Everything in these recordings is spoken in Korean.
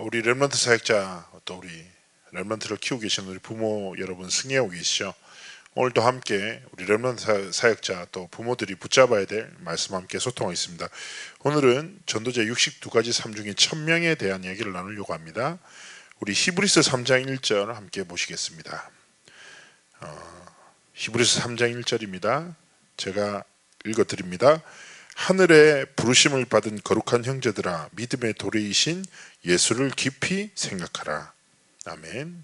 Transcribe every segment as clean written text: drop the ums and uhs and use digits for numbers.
우리 렘넌트 사역자, 또 우리 렘넌트를 키우고 계신 우리 부모 여러분 승리하고 계시죠? 오늘도 함께 우리 렘넌트 사역자 또 부모들이 붙잡아야 될 말씀 함께 소통하겠습니다. 오늘은 전도자 62가지 삶 중에 1000명에 대한 이야기를 나누려고 합니다. 우리 히브리서 3장 1절 함께 보시겠습니다. 히브리서 3장 1절입니다. 제가 읽어드립니다. 하늘의 부르심을 받은 거룩한 형제들아, 믿음의 도래이신 예수를 깊이 생각하라. 아멘.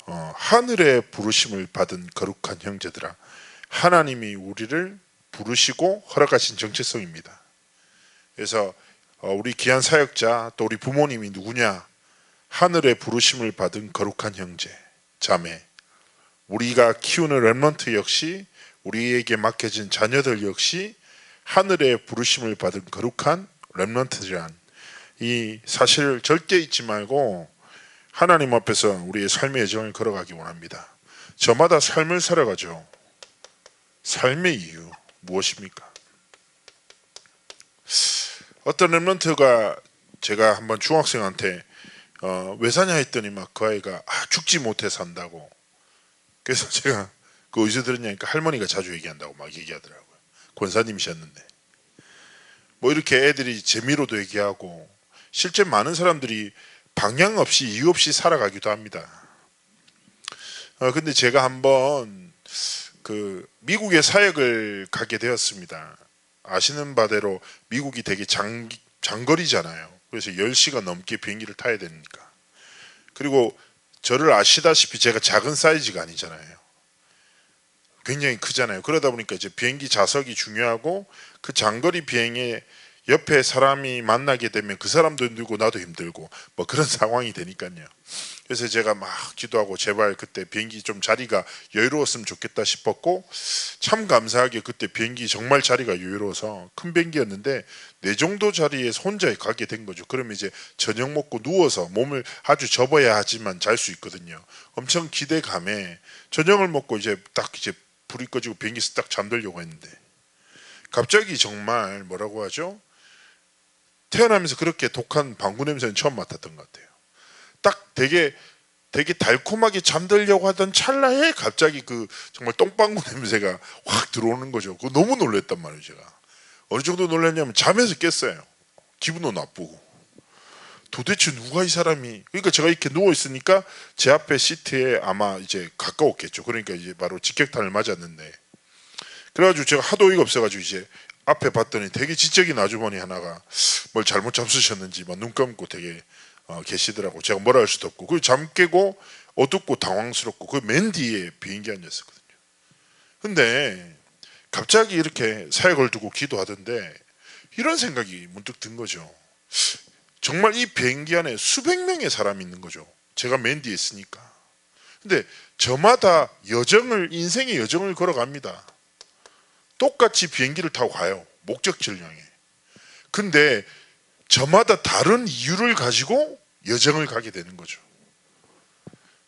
하늘의 부르심을 받은 거룩한 형제들아, 하나님이 우리를 부르시고 허락하신 정체성입니다. 그래서 우리 귀한 사역자 또 우리 부모님이 누구냐? 하늘의 부르심을 받은 거룩한 형제, 자매, 우리가 키우는 렘넌트 역시, 우리에게 맡겨진 자녀들 역시 하늘의 부르심을 받은 거룩한 렘넌트란 이 사실을 절대 잊지 말고 하나님 앞에서 우리의 삶의 여정을 걸어가기 원합니다. 저마다 삶을 살아가죠. 삶의 이유 무엇입니까? 어떤 렘넌트가 제가 한번 중학생한테 왜 사냐 했더니 막 그 아이가 죽지 못해 산다고. 그래서 제가 그 어디서 들었냐니까 할머니가 자주 얘기한다고 막 얘기하더라고요. 권사님이셨는데. 뭐 이렇게 애들이 재미로도 얘기하고 실제 많은 사람들이 방향 없이 이유 없이 살아가기도 합니다. 근데 제가 한번 그 미국의 사역을 가게 되었습니다. 아시는 바대로 미국이 되게 장거리잖아요. 그래서 10시간 넘게 비행기를 타야 되니까. 그리고 저를 아시다시피 제가 작은 사이즈가 아니잖아요. 굉장히 크잖아요. 그러다 보니까 이제 비행기 좌석이 중요하고 그 장거리 비행에 옆에 사람이 만나게 되면 그 사람도 힘들고 나도 힘들고 뭐 그런 상황이 되니까요. 그래서 제가 막 기도하고 제발 그때 비행기 좀 자리가 여유로웠으면 좋겠다 싶었고, 참 감사하게 그때 비행기 정말 자리가 여유로워서 큰 비행기였는데 내 정도 자리에서 혼자 가게 된 거죠. 그러면 이제 저녁 먹고 누워서 몸을 아주 접어야 하지만 잘 수 있거든요. 엄청 기대감에 저녁을 먹고 이제 딱 이제 불이 꺼지고 비행기에서 딱 잠들려고 했는데 갑자기 정말 뭐라고 하죠? 태어나면서 그렇게 독한 방구 냄새는 처음 맡았던 것 같아요. 딱 되게 달콤하게 잠들려고 하던 찰나에 갑자기 그 정말 똥방구 냄새가 확 들어오는 거죠. 그거 너무 놀랐단 말이에요. 제가 어느 정도 놀랐냐면 잠에서 깼어요. 기분도 나쁘고 도대체 누가 이 사람이, 그러니까 제가 이렇게 누워 있으니까 제 앞에 시트에 아마 이제 가까웠겠죠. 그러니까 이제 바로 직격탄을 맞았는데, 그래가지고 제가 하도 어이가 없어가지고 이제 앞에 봤더니 되게 지적인 아주머니 하나가 뭘 잘못 잠수셨는지 막 눈 감고 되게 계시더라고. 제가 뭐라 할 수도 없고, 그 잠 깨고 어둡고 당황스럽고 그 맨 뒤에 비행기 앉았었거든요. 근데 갑자기 이렇게 사역을 두고 기도하던데 이런 생각이 문득 든 거죠. 정말 이 비행기 안에 수백 명의 사람이 있는 거죠. 제가 맨 뒤에 있으니까. 근데 저마다 인생의 여정을 걸어갑니다. 똑같이 비행기를 타고 가요. 목적지를 향해. 근데 저마다 다른 이유를 가지고 여정을 가게 되는 거죠.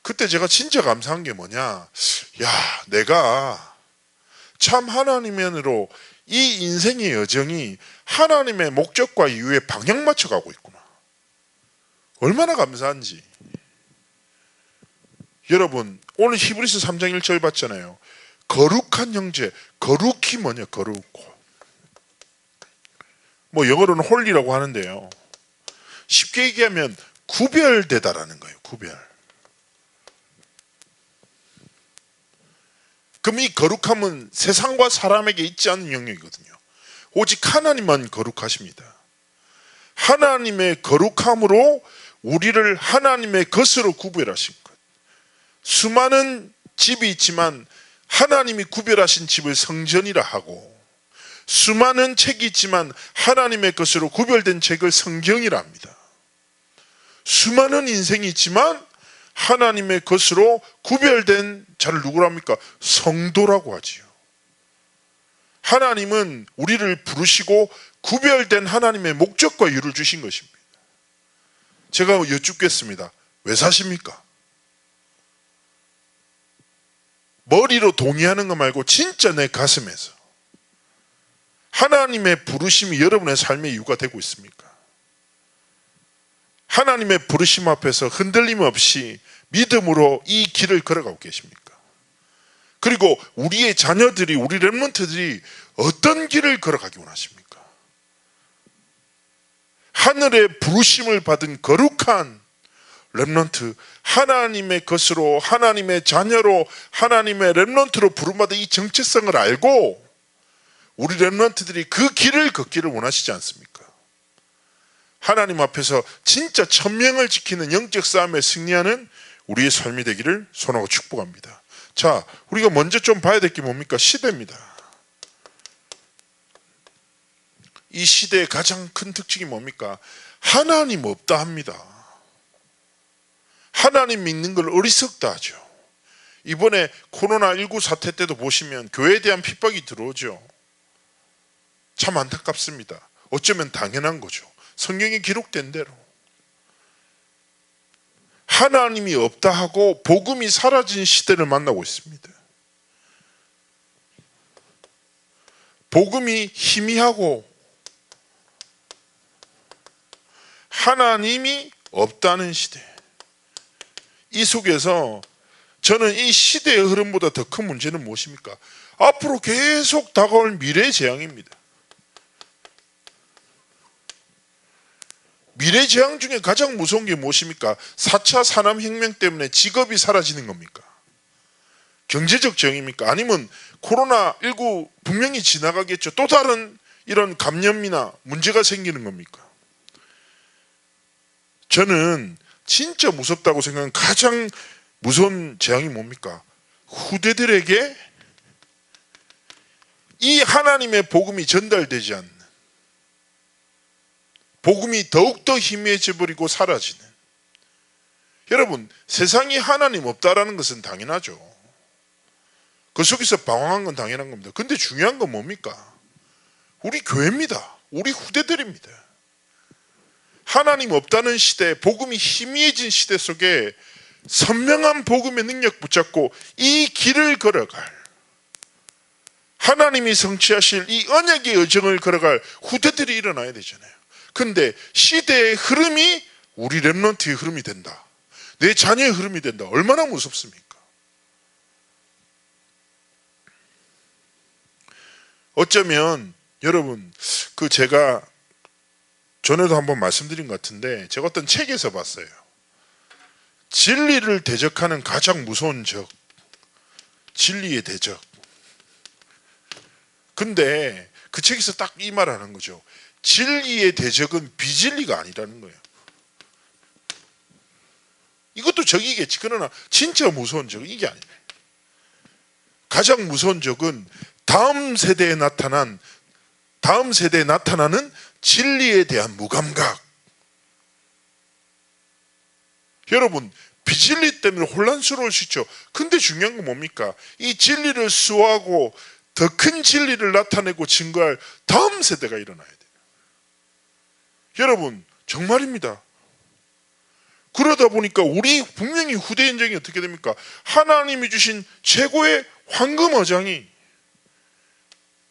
그때 제가 진짜 감사한 게 뭐냐? 야, 내가 참 하나님만으로 이 인생의 여정이 하나님의 목적과 이유에 방향 맞춰 가고 있구나. 얼마나 감사한지. 여러분, 오늘 히브리서 3장 1절 봤잖아요. 거룩한 형제. 거룩이 뭐냐? 거룩. 뭐 영어로는 홀리라고 하는데요. 쉽게 얘기하면 구별되다라는 거예요. 구별. 그럼 이 거룩함은 세상과 사람에게 있지 않은 영역이거든요. 오직 하나님만 거룩하십니다. 하나님의 거룩함으로 우리를 하나님의 것으로 구별하신 것. 수많은 집이 있지만 하나님이 구별하신 집을 성전이라 하고, 수많은 책이 있지만 하나님의 것으로 구별된 책을 성경이라 합니다. 수많은 인생이 있지만 하나님의 것으로 구별된 자를 누구라 합니까? 성도라고 하지요. 하나님은 우리를 부르시고 구별된 하나님의 목적과 이유를 주신 것입니다. 제가 여쭙겠습니다. 왜 사십니까? 머리로 동의하는 거 말고 진짜 내 가슴에서 하나님의 부르심이 여러분의 삶의 이유가 되고 있습니까? 하나님의 부르심 앞에서 흔들림 없이 믿음으로 이 길을 걸어가고 계십니까? 그리고 우리의 자녀들이, 우리 렘넌트들이 어떤 길을 걸어가기 원하십니까? 하늘의 부르심을 받은 거룩한 렘넌트, 하나님의 것으로, 하나님의 자녀로, 하나님의 렘넌트로 부름받은 이 정체성을 알고 우리 렘넌트들이 그 길을 걷기를 원하시지 않습니까? 하나님 앞에서 진짜 천명을 지키는 영적 싸움에 승리하는 우리의 삶이 되기를 소원하고 축복합니다. 자, 우리가 먼저 좀 봐야 될 게 뭡니까? 시대입니다. 이 시대의 가장 큰 특징이 뭡니까? 하나님 없다 합니다. 하나님 믿는 걸 어리석다 하죠. 이번에 코로나19 사태 때도 보시면 교회에 대한 핍박이 들어오죠. 참 안타깝습니다. 어쩌면 당연한 거죠. 성경에 기록된 대로 하나님이 없다 하고 복음이 사라진 시대를 만나고 있습니다. 복음이 희미하고 하나님이 없다는 시대. 이 속에서 저는 이 시대의 흐름보다 더 큰 문제는 무엇입니까? 앞으로 계속 다가올 미래의 재앙입니다. 미래 재앙 중에 가장 무서운 게 무엇입니까? 4차 산업혁명 때문에 직업이 사라지는 겁니까? 경제적 재앙입니까? 아니면 코로나19 분명히 지나가겠죠. 또 다른 이런 감염이나 문제가 생기는 겁니까? 저는 진짜 무섭다고 생각하는 가장 무서운 재앙이 뭡니까? 후대들에게 이 하나님의 복음이 전달되지 않는, 복음이 더욱더 희미해져 버리고 사라지는. 여러분, 세상이 하나님 없다라는 것은 당연하죠. 그 속에서 방황한 건 당연한 겁니다. 근데 중요한 건 뭡니까? 우리 교회입니다. 우리 후대들입니다. 하나님 없다는 시대, 복음이 희미해진 시대 속에 선명한 복음의 능력 붙잡고 이 길을 걸어갈, 하나님이 성취하실 이 언약의 여정을 걸어갈 후대들이 일어나야 되잖아요. 근데 시대의 흐름이 우리 렘넌트의 흐름이 된다. 내 자녀의 흐름이 된다. 얼마나 무섭습니까? 어쩌면 여러분, 제가 전에도 한번 말씀드린 것 같은데, 제가 어떤 책에서 봤어요. 진리를 대적하는 가장 무서운 적, 진리의 대적. 근데 그 책에서 딱 이 말을 하는 거죠. 진리의 대적은 비진리가 아니라는 거예요. 이것도 적이겠지. 그러나 진짜 무서운 적은 이게 아니에요. 가장 무서운 적은 다음 세대에 나타나는 진리에 대한 무감각. 여러분, 비진리 때문에 혼란스러울 수 있죠. 근데 중요한 건 뭡니까? 이 진리를 수호하고 더 큰 진리를 나타내고 증거할 다음 세대가 일어나야 돼요. 여러분, 정말입니다. 그러다 보니까 우리 분명히 후대 인정이 어떻게 됩니까? 하나님이 주신 최고의 황금 어장이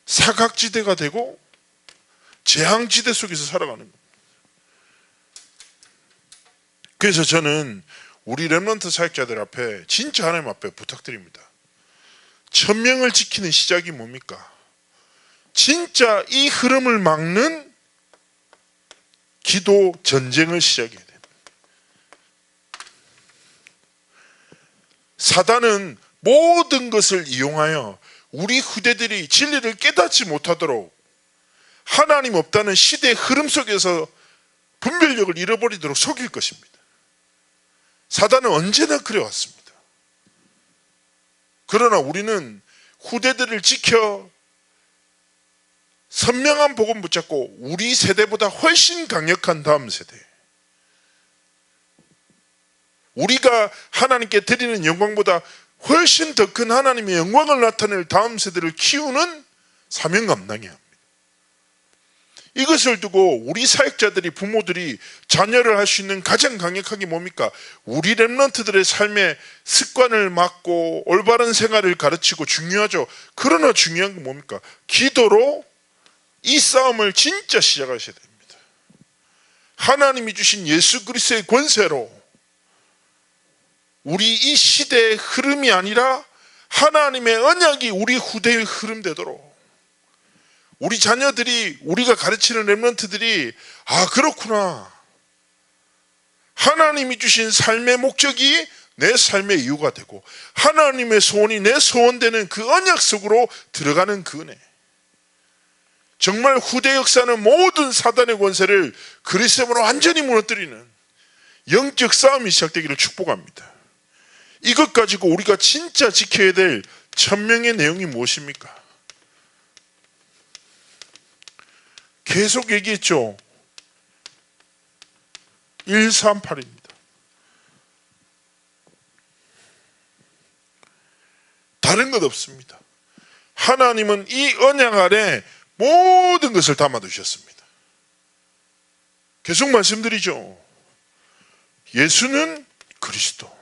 사각지대가 되고 재앙지대 속에서 살아가는 겁니다. 그래서 저는 우리 렘넌트 사역자들 앞에, 진짜 하나님 앞에 부탁드립니다. 천명을 지키는 시작이 뭡니까? 진짜 이 흐름을 막는 기도 전쟁을 시작해야 됩니다. 사단은 모든 것을 이용하여 우리 후대들이 진리를 깨닫지 못하도록, 하나님 없다는 시대의 흐름 속에서 분별력을 잃어버리도록 속일 것입니다. 사단은 언제나 그래왔습니다. 그러나 우리는 후대들을 지켜 선명한 복음 붙잡고 우리 세대보다 훨씬 강력한 다음 세대, 우리가 하나님께 드리는 영광보다 훨씬 더 큰 하나님의 영광을 나타낼 다음 세대를 키우는 사명 감당해야 합니다. 이것을 두고 우리 사역자들이, 부모들이 자녀를 할 수 있는 가장 강력한 게 뭡니까? 우리 렘넌트들의 삶의 습관을 막고 올바른 생활을 가르치고 중요하죠. 그러나 중요한 건 뭡니까? 기도로 이 싸움을 진짜 시작하셔야 됩니다. 하나님이 주신 예수 그리스도의 권세로 우리 이 시대의 흐름이 아니라 하나님의 언약이 우리 후대의 흐름 되도록, 우리 자녀들이, 우리가 가르치는 렘넌트들이 그렇구나, 하나님이 주신 삶의 목적이 내 삶의 이유가 되고 하나님의 소원이 내 소원되는 그 언약 속으로 들어가는 그 은혜, 정말 후대 역사는 모든 사단의 권세를 그리스도로 완전히 무너뜨리는 영적 싸움이 시작되기를 축복합니다. 이것 가지고 우리가 진짜 지켜야 될 천명의 내용이 무엇입니까? 계속 얘기했죠. 138입니다. 다른 것 없습니다. 하나님은 이 언약 아래 모든 것을 담아두셨습니다. 계속 말씀드리죠. 예수는 그리스도.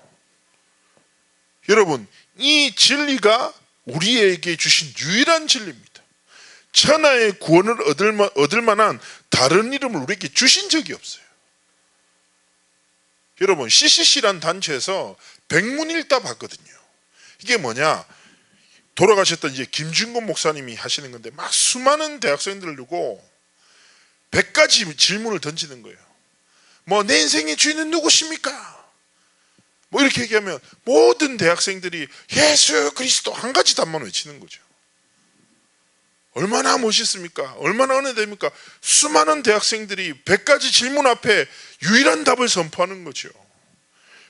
여러분, 이 진리가 우리에게 주신 유일한 진리입니다. 천하의 구원을 얻을 만한 다른 이름을 우리에게 주신 적이 없어요. 여러분, CCC라는 단체에서 백문일답 하거든요. 이게 뭐냐? 돌아가셨던 이제 김준곤 목사님이 하시는 건데, 막 수많은 대학생들을 두고 100가지 질문을 던지는 거예요. 뭐, 내 인생의 주인은 누구십니까? 뭐 이렇게 얘기하면 모든 대학생들이 예수 그리스도 한 가지 답만 외치는 거죠. 얼마나 멋있습니까? 얼마나 은혜됩니까? 수많은 대학생들이 100가지 질문 앞에 유일한 답을 선포하는 거죠.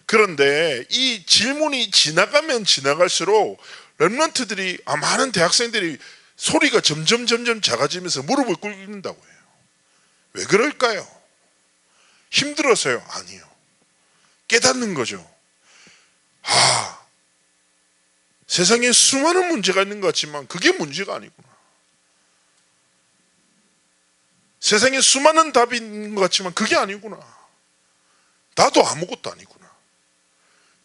그런데 이 질문이 지나가면 지나갈수록 렘넌트들이, 많은 대학생들이 소리가 점점 작아지면서 무릎을 꿇는다고 해요. 왜 그럴까요? 힘들어서요? 아니요. 깨닫는 거죠. 세상에 수많은 문제가 있는 것 같지만 그게 문제가 아니구나. 세상에 수많은 답이 있는 것 같지만 그게 아니구나. 나도 아무것도 아니구나.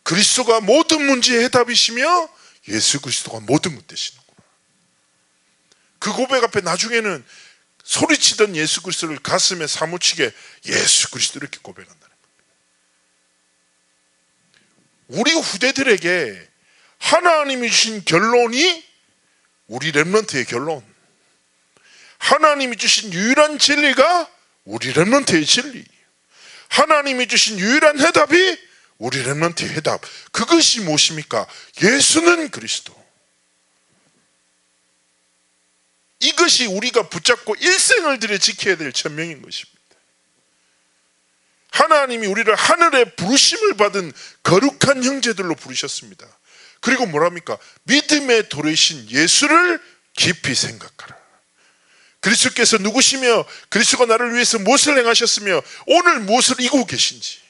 그리스도가 모든 문제의 해답이시며 예수 그리스도가 모든 것 되시는구나. 그 고백 앞에 나중에는 소리치던 예수 그리스도를 가슴에 사무치게 예수 그리스도 이렇게 고백한다는 겁니다. 우리 후대들에게 하나님이 주신 결론이 우리 렘넌트의 결론, 하나님이 주신 유일한 진리가 우리 렘넌트의 진리, 하나님이 주신 유일한 해답이 우리 렘넌트의 해답. 그것이 무엇입니까? 예수는 그리스도. 이것이 우리가 붙잡고 일생을 들여 지켜야 될 천명인 것입니다. 하나님이 우리를 하늘의 부르심을 받은 거룩한 형제들로 부르셨습니다. 그리고 뭐랍니까? 믿음의 도래이신 예수를 깊이 생각하라. 그리스도께서 누구시며 그리스도가 나를 위해서 무엇을 행하셨으며 오늘 무엇을 이루고 계신지.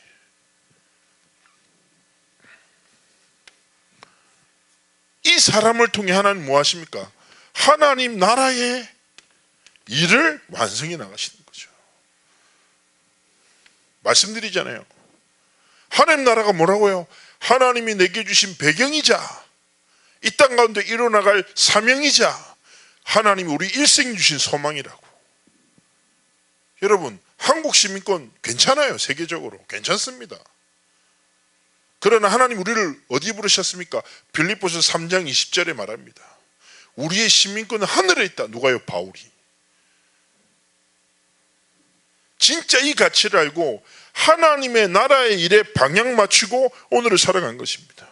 이 사람을 통해 하나님 뭐 하십니까? 하나님 나라의 일을 완성해 나가시는 거죠. 말씀드리잖아요. 하나님 나라가 뭐라고요? 하나님이 내게 주신 배경이자 이 땅 가운데 이뤄나갈 사명이자 하나님이 우리 일생 주신 소망이라고. 여러분, 한국 시민권 괜찮아요. 세계적으로 괜찮습니다. 그러나 하나님 우리를 어디 부르셨습니까? 빌립보서 3장 20절에 말합니다. 우리의 시민권은 하늘에 있다. 누가요? 바울이. 진짜 이 가치를 알고 하나님의 나라의 일에 방향 맞추고 오늘을 살아간 것입니다.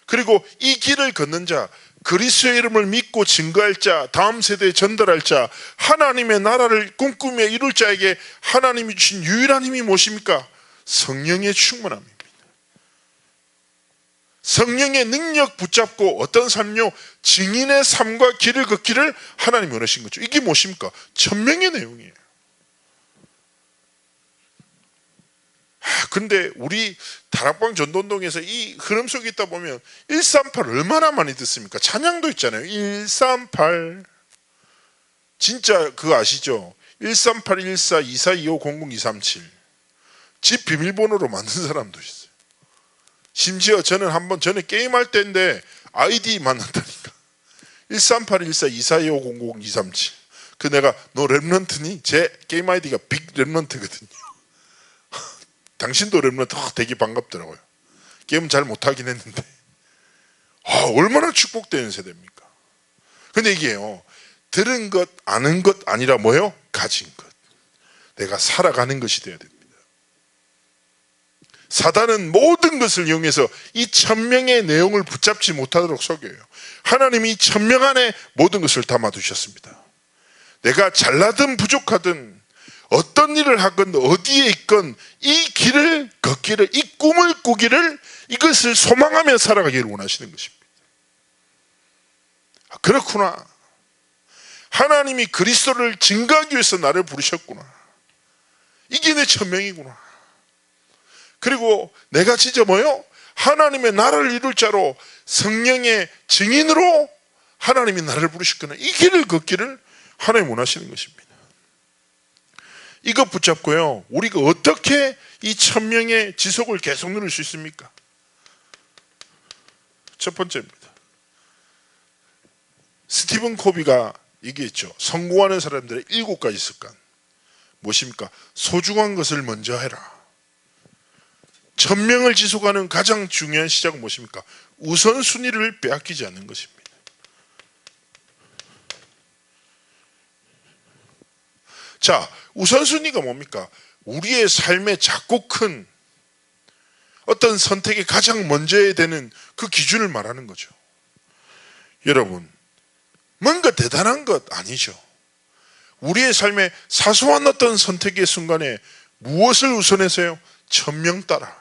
그리고 이 길을 걷는 자, 그리스도의 이름을 믿고 증거할 자, 다음 세대에 전달할 자, 하나님의 나라를 꿈꾸며 이룰 자에게 하나님이 주신 유일한 힘이 무엇입니까? 성령의 충만함입니다. 성령의 능력 붙잡고 어떤 삶요? 증인의 삶과 길을 걷기를 하나님이 원하신 거죠. 이게 무엇입니까? 천명의 내용이에요. 근데 우리 다락방 전도운동에서 이 흐름 속에 있다 보면 138 얼마나 많이 듣습니까? 찬양도 있잖아요. 138 진짜 그거 아시죠? 138 14 24 25 00 237 집 비밀번호로 만든 사람도 있어요. 심지어 저는 한번 전에 게임할 때인데 아이디 만났다니까 138 14 24 25 00 237 그 내가 너 랩런트니? 제 게임 아이디가 빅 랩런트거든요. 당신도 렘넌트 되게 반갑더라고요. 게임 잘 못하긴 했는데 얼마나 축복되는 세대입니까? 근데 이게요, 들은 것 아는 것 아니라 뭐예요? 가진 것. 내가 살아가는 것이 되어야 됩니다. 사단은 모든 것을 이용해서 이 천명의 내용을 붙잡지 못하도록 속여요. 하나님이 천명 안에 모든 것을 담아두셨습니다. 내가 잘나든 부족하든 어떤 일을 하건 어디에 있건 이 길을 걷기를, 이 꿈을 꾸기를, 이것을 소망하며 살아가기를 원하시는 것입니다. 그렇구나. 하나님이 그리스도를 증거하기 위해서 나를 부르셨구나. 이게 내 천명이구나. 그리고 내가 진짜 뭐요? 하나님의 나라를 이룰 자로, 성령의 증인으로 하나님이 나를 부르셨구나. 이 길을 걷기를 하나님 원하시는 것입니다. 이것 붙잡고요, 우리가 어떻게 이 천명의 지속을 계속 누릴 수 있습니까? 첫 번째입니다. 스티븐 코비가 얘기했죠. 성공하는 사람들의 7가지 습관. 무엇입니까? 소중한 것을 먼저 해라. 천명을 지속하는 가장 중요한 시작은 무엇입니까? 우선순위를 빼앗기지 않는 것입니다. 자, 우선순위가 뭡니까? 우리의 삶에 작고 큰 어떤 선택이 가장 먼저 해야 되는 그 기준을 말하는 거죠. 여러분, 뭔가 대단한 것 아니죠. 우리의 삶에 사소한 어떤 선택의 순간에 무엇을 우선해서요? 천명 따라.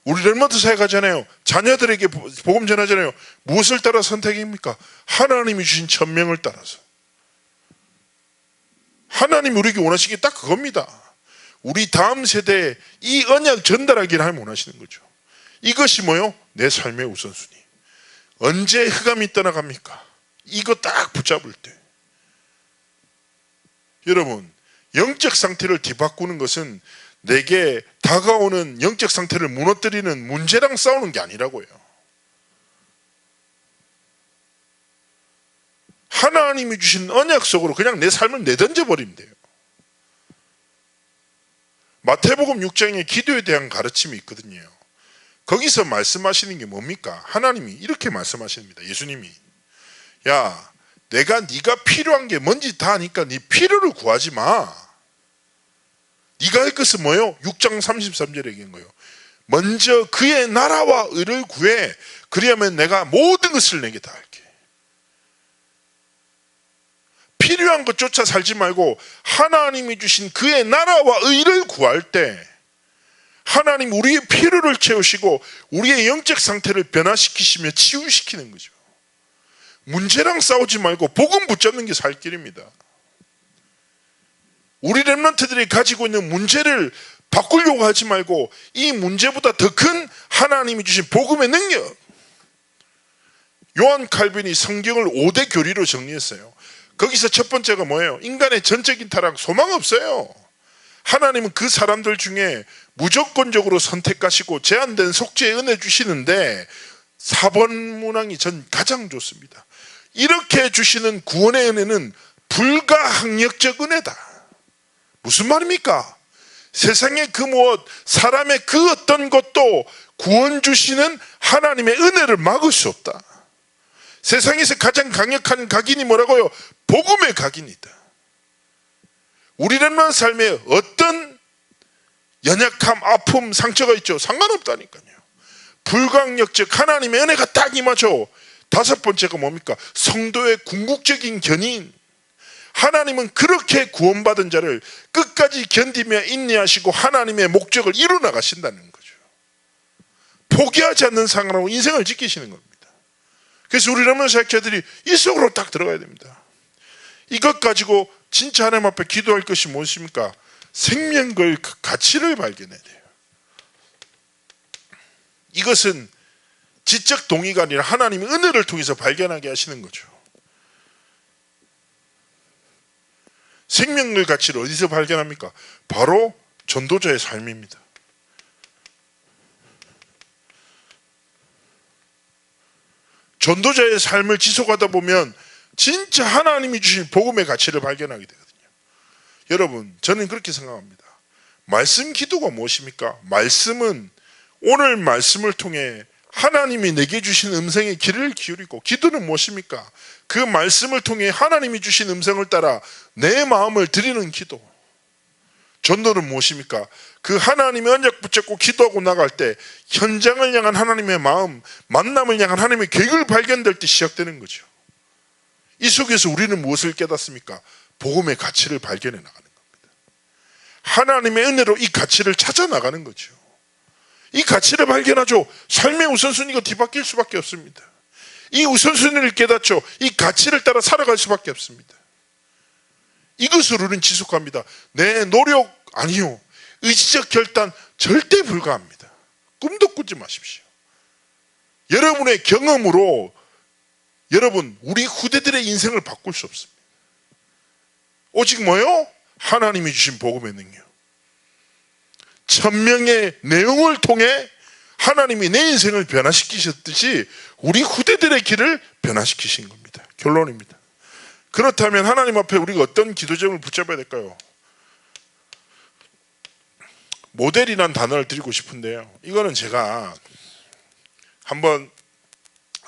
우리 렘넌트 사회 가잖아요. 자녀들에게 복음 전하잖아요. 무엇을 따라 선택입니까? 하나님이 주신 천명을 따라서. 하나님이 우리에게 원하시는 게 딱 그겁니다. 우리 다음 세대에 이 언약 전달하기를 하나님 원하시는 거죠. 이것이 뭐요? 내 삶의 우선순위. 언제 흑암이 떠나갑니까? 이거 딱 붙잡을 때. 여러분, 영적 상태를 뒤바꾸는 것은 내게 다가오는 영적 상태를 무너뜨리는 문제랑 싸우는 게 아니라고요. 하나님이 주신 언약 속으로 그냥 내 삶을 내던져 버리면 돼요. 마태복음 6장에 기도에 대한 가르침이 있거든요. 거기서 말씀하시는 게 뭡니까? 하나님이 이렇게 말씀하십니다. 예수님이, 야, 내가 네가 필요한 게 뭔지 다 아니까 네 필요를 구하지 마. 네가 할 것은 뭐예요? 6장 33절에 얘기한 거예요. 먼저 그의 나라와 의를 구해. 그리하면 내가 모든 것을 내게 다 할게. 필요한 것조차 살지 말고 하나님이 주신 그의 나라와 의를 구할 때 하나님 우리의 필요를 채우시고 우리의 영적 상태를 변화시키시며 치유시키는 거죠. 문제랑 싸우지 말고 복음 붙잡는 게 살 길입니다. 우리 렘넌트들이 가지고 있는 문제를 바꾸려고 하지 말고 이 문제보다 더 큰 하나님이 주신 복음의 능력. 요한 칼빈이 성경을 5대 교리로 정리했어요. 거기서 첫 번째가 뭐예요? 인간의 전적인 타락, 소망 없어요. 하나님은 그 사람들 중에 무조건적으로 선택하시고 제한된 속죄의 은혜 주시는데 4번 문항이 전 가장 좋습니다. 이렇게 주시는 구원의 은혜는 불가항력적 은혜다. 무슨 말입니까? 세상의 그 무엇, 사람의 그 어떤 것도 구원 주시는 하나님의 은혜를 막을 수 없다. 세상에서 가장 강력한 각인이 뭐라고요? 복음의 각인이다. 우리라는 삶에 어떤 연약함, 아픔, 상처가 있죠? 상관없다니까요. 불가항력적 하나님의 은혜가 딱 임하죠. 5번째가 뭡니까? 성도의 궁극적인 견인. 하나님은 그렇게 구원받은 자를 끝까지 견디며 인내하시고 하나님의 목적을 이루어 나가신다는 거죠. 포기하지 않는 상황으로 인생을 지키시는 겁니다. 그래서 우리 렘넌트 사역자들이 이 속으로 딱 들어가야 됩니다. 이것 가지고 진짜 하나님 앞에 기도할 것이 무엇입니까? 생명의 가치를 발견해야 돼요. 이것은 지적 동의가 아니라 하나님의 은혜를 통해서 발견하게 하시는 거죠. 생명의 가치를 어디서 발견합니까? 바로 전도자의 삶입니다. 전도자의 삶을 지속하다 보면 진짜 하나님이 주신 복음의 가치를 발견하게 되거든요. 여러분, 저는 그렇게 생각합니다. 말씀 기도가 무엇입니까? 말씀은 오늘 말씀을 통해 하나님이 내게 주신 음성에 귀를 기울이고, 기도는 무엇입니까? 그 말씀을 통해 하나님이 주신 음성을 따라 내 마음을 드리는 기도. 전도는 무엇입니까? 그 하나님의 언약 붙잡고 기도하고 나갈 때 현장을 향한 하나님의 마음, 만남을 향한 하나님의 계획을 발견될 때 시작되는 거죠. 이 속에서 우리는 무엇을 깨닫습니까? 복음의 가치를 발견해 나가는 겁니다. 하나님의 은혜로 이 가치를 찾아 나가는 거죠. 이 가치를 발견하죠. 삶의 우선순위가 뒤바뀔 수밖에 없습니다. 이 우선순위를 깨닫죠. 이 가치를 따라 살아갈 수밖에 없습니다. 이것을 우리는 지속합니다. 내 노력 아니요, 의지적 결단 절대 불가합니다. 꿈도 꾸지 마십시오. 여러분의 경험으로 여러분, 우리 후대들의 인생을 바꿀 수 없습니다. 오직 뭐요? 하나님이 주신 복음의 능력. 천명의 내용을 통해 하나님이 내 인생을 변화시키셨듯이 우리 후대들의 길을 변화시키신 겁니다. 결론입니다. 그렇다면 하나님 앞에 우리가 어떤 기도점을 붙잡아야 될까요? 모델이란 단어를 드리고 싶은데요, 이거는 제가 한번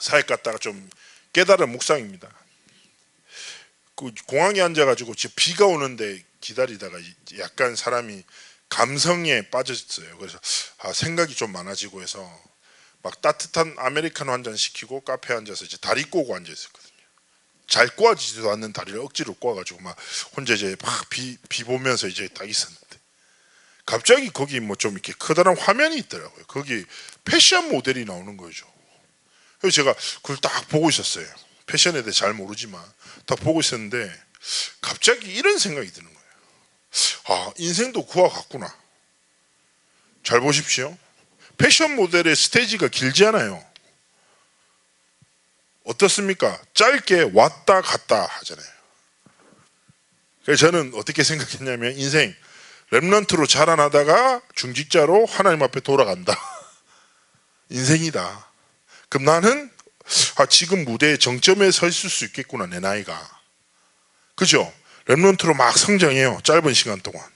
사역 갔다가 좀 깨달은 묵상입니다. 그 공항에 앉아가지고 비가 오는데 기다리다가 약간 사람이 감성에 빠졌어요. 그래서 생각이 좀 많아지고 해서 막 따뜻한 아메리카노 한 잔 시키고 카페에 앉아서 이제 다리 꼬고 앉아 있었거든요. 잘 꼬아지지도 않는 다리를 억지로 꼬아가지고 막 혼자 이제 막 비 보면서 이제 딱 있었는데, 갑자기 거기 뭐 좀 이렇게 커다란 화면이 있더라고요. 거기 패션 모델이 나오는 거죠. 그래서 제가 그걸 딱 보고 있었어요. 패션에 대해 잘 모르지만 딱 보고 있었는데 갑자기 이런 생각이 드는 거예요. 인생도 그와 같구나. 잘 보십시오. 패션 모델의 스테이지가 길지 않아요. 어떻습니까? 짧게 왔다 갔다 하잖아요. 그래서 저는 어떻게 생각했냐면, 인생 렘넌트로 자라나다가 중직자로 하나님 앞에 돌아간다. 인생이다. 그럼 나는 지금 무대의 정점에 서 있을 수 있겠구나, 내 나이가. 그죠? 렘넌트로 막 성장해요, 짧은 시간 동안.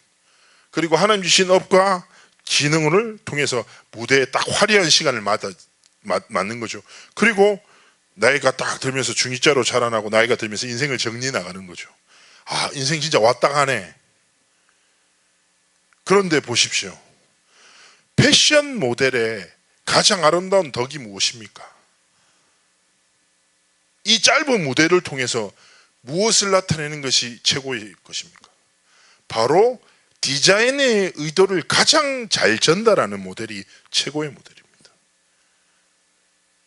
그리고 하나님 주신 업과 지능을 통해서 무대에 딱 화려한 시간을 맞는 거죠. 그리고 나이가 딱 들면서 중직자로 자라나고 나이가 들면서 인생을 정리해 나가는 거죠. 인생 진짜 왔다 가네. 그런데 보십시오. 패션 모델의 가장 아름다운 덕이 무엇입니까? 이 짧은 무대를 통해서 무엇을 나타내는 것이 최고의 것입니까? 바로 디자인의 의도를 가장 잘 전달하는 모델이 최고의 모델입니다.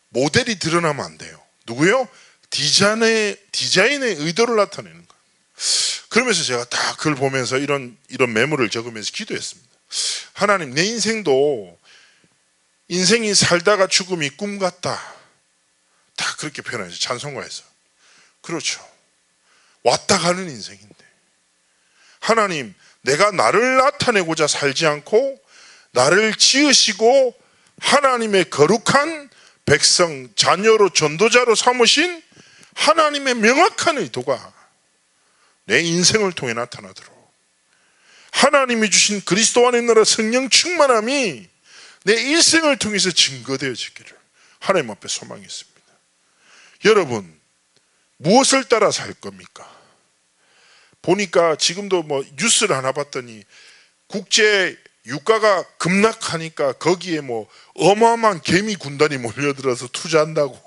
모델이 드러나면 안 돼요. 누구요? 디자인의 의도를 나타내는 거예요. 그러면서 제가 딱 그걸 보면서 이런 메모를 적으면서 기도했습니다. 하나님, 내 인생도 인생이 살다가 죽음이 꿈 같다. 다 그렇게 표현해서 찬송가에서. 그렇죠. 왔다 가는 인생인데, 하나님, 내가 나를 나타내고자 살지 않고 나를 지으시고 하나님의 거룩한 백성, 자녀로 전도자로 삼으신 하나님의 명확한 의도가 내 인생을 통해 나타나도록, 하나님이 주신 그리스도 안에 나라 성령 충만함이 내 일생을 통해서 증거되어지기를 하나님 앞에 소망했습니다. 여러분, 무엇을 따라 살 겁니까? 보니까 지금도 뭐 뉴스를 하나 봤더니 국제 유가가 급락하니까 거기에 뭐 어마어마한 개미 군단이 몰려들어서 투자한다고.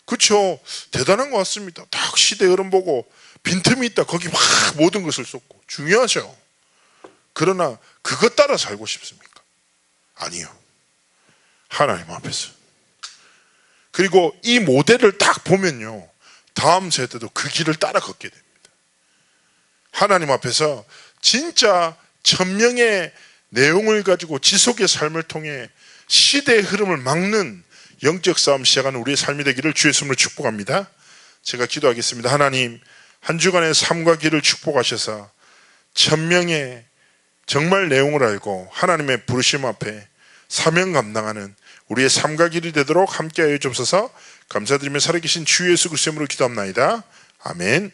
그렇죠? 대단한 것 같습니다. 딱 시대 흐름 보고 빈틈이 있다, 거기 막 모든 것을 쏟고. 중요하죠. 그러나 그것 따라 살고 싶습니까? 아니요. 하나님 앞에서. 그리고 이 모델을 딱 보면요, 다음 세대도 그 길을 따라 걷게 됩니다. 하나님 앞에서 진짜 천명의 내용을 가지고 지속의 삶을 통해 시대의 흐름을 막는 영적 싸움 시작하는 우리의 삶이 되기를 주의 이름으로 축복합니다. 제가 기도하겠습니다. 하나님, 한 주간의 삶과 길을 축복하셔서 천명의 정말 내용을 알고 하나님의 부르심 앞에 사명 감당하는 우리의 삶과 길이 되도록 함께하여 주옵소서. 감사드리며 살아계신 주 예수 그리스도의 이름으로 기도합나이다. 아멘.